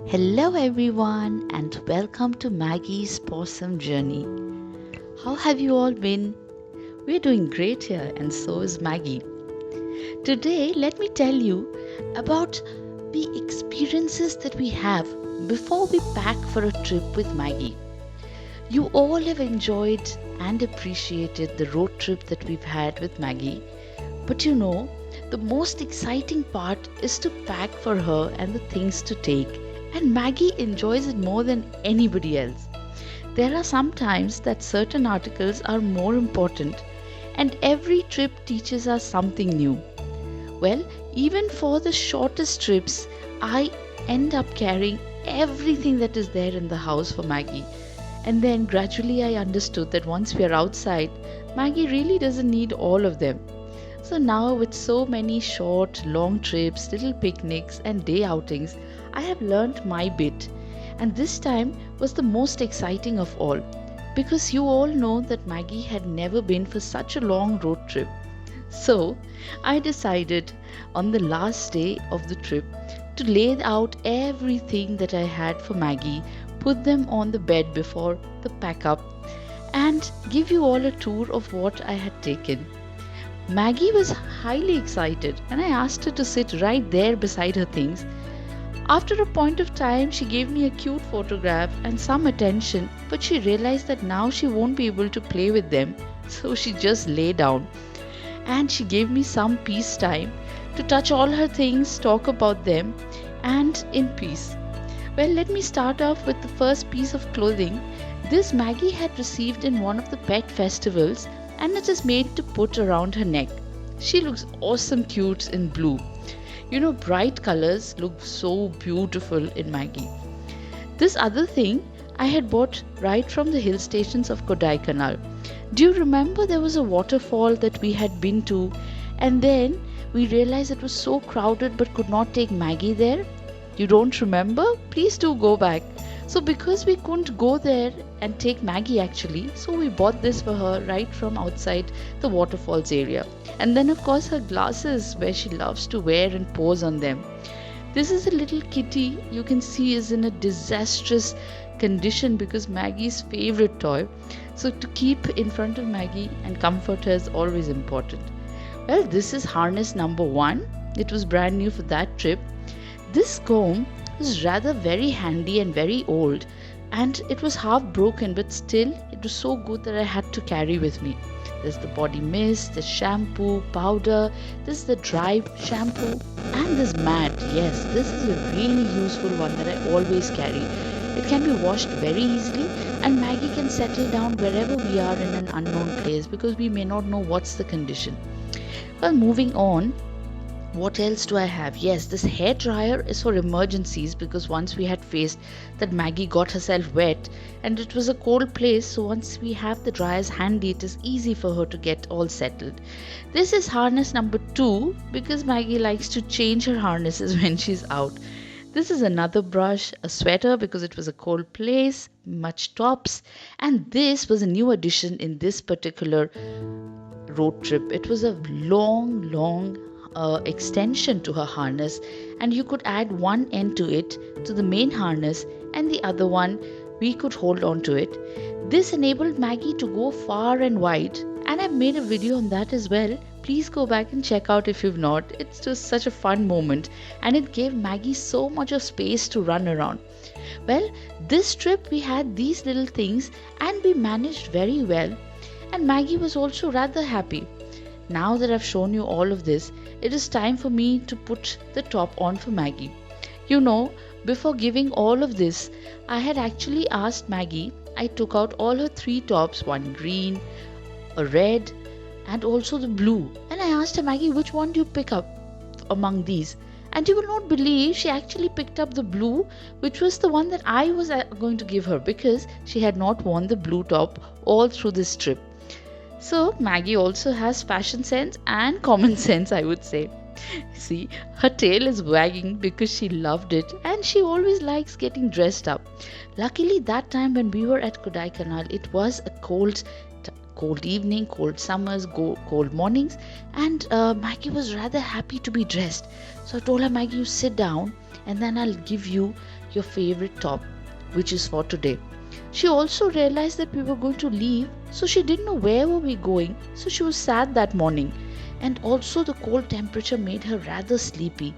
Hello, everyone, and welcome to Maggie's Possum Journey. How have you all been? We're doing great here, and so is Maggie. Today, let me tell you about the experiences that we have before we pack for a trip with Maggie. You all have enjoyed and appreciated the road trip that we've had with Maggie, but the most exciting part is to pack for her and the things to take, and Maggie enjoys it more than anybody else. There are some times that certain articles are more important, and every trip teaches us something new. Well, even for the shortest trips, I end up carrying everything that is there in the house for Maggie. And then gradually I understood that once we are outside, Maggie really doesn't need all of them. So now, with so many short, long trips, little picnics, and day outings, I have learned my bit. And this time was the most exciting of all, because you all know that Maggie had never been for such a long road trip. So I decided on the last day of the trip to lay out everything that I had for Maggie, put them on the bed before the pack up, and give you all a tour of what I had taken. Maggie was highly excited, and I asked her to sit right there beside her things. After a point of time, she gave me a cute photograph and some attention, but she realized that now she won't be able to play with them, so she just lay down. And she gave me some peace time to touch all her things, talk about them, and in peace. Well, let me start off with the first piece of clothing. This Maggie had received in one of the pet festivals, and it is made to put around her neck. She looks awesome cute in blue. Bright colors look so beautiful in Maggie. This other thing I had bought right from the hill stations of Kodaikanal. Do you remember there was a waterfall that we had been to, and then we realized it was so crowded but could not take Maggie there? You don't remember? Please do go back. So because we couldn't go there and take Maggie actually, so we bought this for her right from outside the waterfalls area. And then of course her glasses where she loves to wear and pose on them. This is a little kitty you can see is in a disastrous condition because Maggie's favorite toy. So to keep in front of Maggie and comfort her is always important. Well, this is harness number 1. It was brand new for that trip. This comb was rather very handy and very old, and it was half broken, but still it was so good that I had to carry with me. There's the body mist, the shampoo, powder, this is the dry shampoo, and this mat. Yes, this is a really useful one that I always carry. It can be washed very easily, and Maggie can settle down wherever we are in an unknown place because we may not know what's the condition. Well, moving on, what else do I have? Yes, this hair dryer is for emergencies because once we had faced that Maggie got herself wet and it was a cold place, so once we have the dryers handy, it is easy for her to get all settled. This is harness number 2 because Maggie likes to change her harnesses when she's out. This is another brush, a sweater because it was a cold place, much tops, and this was a new addition in this particular road trip. It was a long extension to her harness, and you could add one end to it to the main harness, and the other one we could hold on to it. This enabled Maggie to go far and wide, and I've made a video on that as well. Please go back and check out if you've not. It's just such a fun moment, and it gave Maggie so much of space to run around. Well, this trip we had these little things and we managed very well, and Maggie was also rather happy. Now that I've shown you all of this, it is time for me to put the top on for Maggie. Before giving all of this, I had actually asked Maggie, I took out all her 3 tops, one green, a red, and also the blue. And I asked her, Maggie, which one do you pick up among these? And you will not believe she actually picked up the blue, which was the one that I was going to give her because she had not worn the blue top all through this trip. So Maggie also has fashion sense and common sense, I would say. See, her tail is wagging because she loved it and she always likes getting dressed up. Luckily, that time when we were at Kodaikanal, it was a cold evening, cold summers, cold mornings, and Maggie was rather happy to be dressed. So I told her, Maggie, you sit down and then I'll give you your favorite top, which is for today. She also realized that we were going to leave, so she didn't know where were we going, so she was sad that morning. And also the cold temperature made her rather sleepy.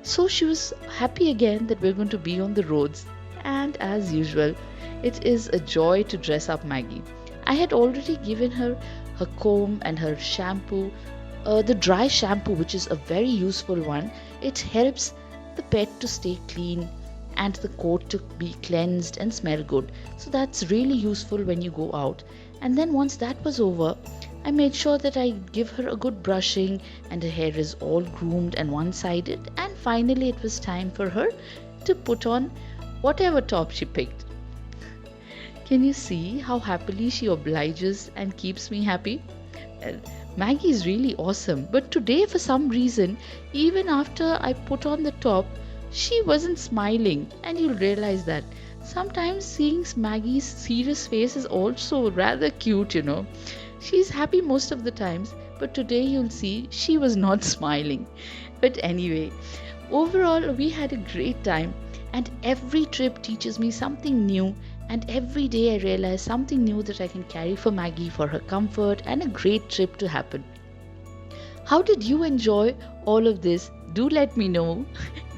So she was happy again that we're going to be on the roads. And as usual, it is a joy to dress up Maggie. I had already given her her comb and her shampoo, the dry shampoo, which is a very useful one. It helps the pet to stay clean and the coat to be cleansed and smell good. So that's really useful when you go out. And then once that was over, I made sure that I give her a good brushing and her hair is all groomed and one sided. And finally, it was time for her to put on whatever top she picked. Can you see how happily she obliges and keeps me happy? Uh, Maggie is really awesome, but today, for some reason, even after I put on the top, she wasn't smiling, and you'll realize that. Sometimes seeing Maggie's serious face is also rather cute. She's happy most of the times, but today you'll see she was not smiling. But anyway, overall, we had a great time, and every trip teaches me something new. And every day I realize something new that I can carry for Maggie for her comfort and a great trip to happen. How did you enjoy all of this? Do let me know.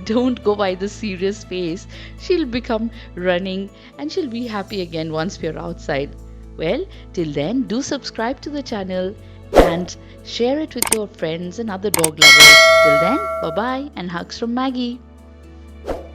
Don't go by the serious face. She'll become running and she'll be happy again once we're outside. Well, till then, do subscribe to the channel and share it with your friends and other dog lovers. Till then, bye bye and hugs from Maggie.